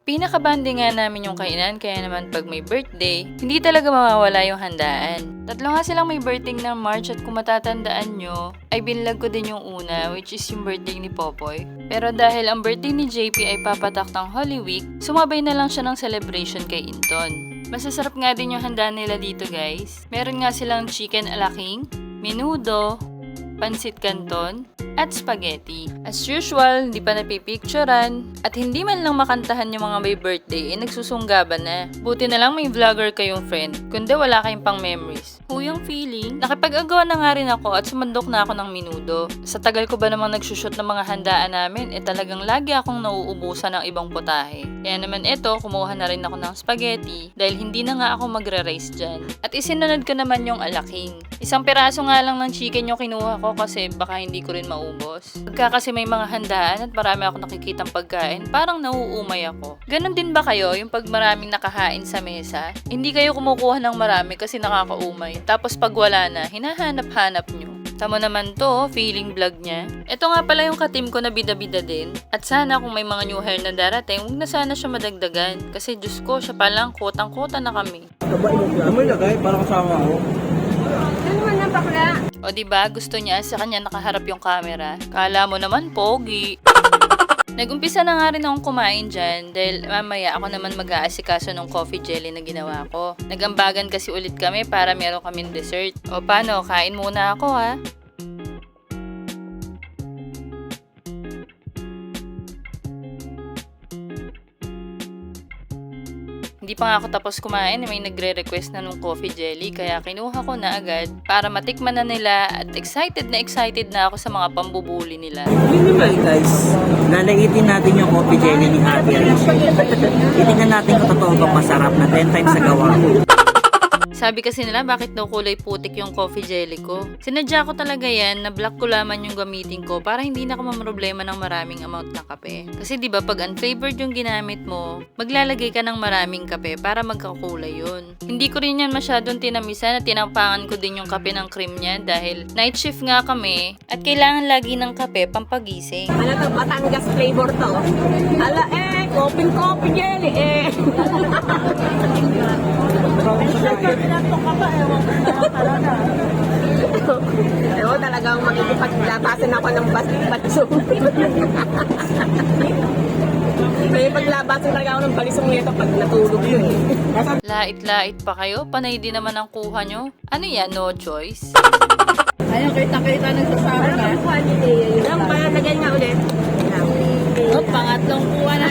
Pinakabandi nga namin yung kainan, kaya naman pag may birthday, hindi talaga mawawala yung handaan. Tatlo nga silang may birthday ng March at kung matatandaan nyo, ay binlag ko din yung una, which is yung birthday ni Popoy. Pero dahil ang birthday ni JP ay papatak ng Holy Week, sumabay na lang siya ng celebration kay Inton. Masasarap nga din yung handaan nila dito guys. Meron nga silang chicken alaking, menudo, pansit canton, at spaghetti. As usual, hindi pa napipicturan at hindi man lang makantahan yung mga may birthday, nagsusunggaban na. Buti na lang may vlogger kayong friend, kundi wala kayong pang memories. Huyang feeling, nakipag-agawa na nga rin ako at sumandok na ako ng minudo. Sa tagal ko ba namang nagsushoot ng mga handaan namin, talagang lagi akong nauubusan ng ibang putahe. Kaya naman kumuha na rin ako ng spaghetti dahil hindi na nga ako magre-rice dyan. At isinunod ko naman yung alaking. Isang piraso nga lang ng chicken yung kinuha ko kasi baka hindi ko rin maubos. Pagka kasi may mga handaan at marami ako nakikitang pagkain, parang nauumay ako. Ganon din ba kayo yung pag maraming nakahain sa mesa? Hindi kayo kumukuha ng marami kasi nakakaumay. Tapos pag wala na, hinahanap-hanap nyo. Tama naman to, feeling vlog niya. Ito nga pala yung katim ko na bida-bida din. At sana kung may mga new hair na darating, huwag na sana siya madagdagan. Kasi Diyos ko, siya palang kotang-kota na kami. May lagay, para kasama ako. Ano man ang bakla? O diba, gusto niya sa kanya nakaharap yung camera. Kala mo naman, pogi. Nagumpisa na nga rin akong kumain dyan dahil mamaya ako naman mag-aasikaso ng coffee jelly na ginawa ko. Nagambagan kasi ulit kami para meron kaming dessert. O paano, kain muna ako ha. Hindi pa nga ako tapos kumain, may nagre-request na ng coffee jelly kaya kinuha ko na agad para matikman na nila at excited na ako sa mga pambubuli nila. Yun naman guys, lalaitin natin yung coffee jelly ni Ate Alicia. Titingnan natin kung totoo bang masarap na 10 times sa gawa. Sabi kasi nila bakit daw kulay putik yung coffee jelly ko. Sinadya ko talaga yan na black ko laman yung gamitin ko para hindi na ako mamroblema ng maraming amount ng kape. Kasi di ba pag unflavored yung ginamit mo, maglalagay ka ng maraming kape para magkakulay yun. Hindi ko rin yan masyadong tinamisan at tinampangan ko din yung kape ng cream niya dahil night shift nga kami at kailangan lagi ng kape pampagising. Ano to, Batangas flavor to. Ala coffee jelly Ewan talagang makikipaglabasan ako ng batso. May paglabasan talaga ako ng balisong nito pag natulog yun Lait-lait pa kayo? Panay din naman ang kuha nyo? Ano yan? No choice? Ayun, kita nagsasama na. Yung palagay nga ulit. Pangatlong kuha na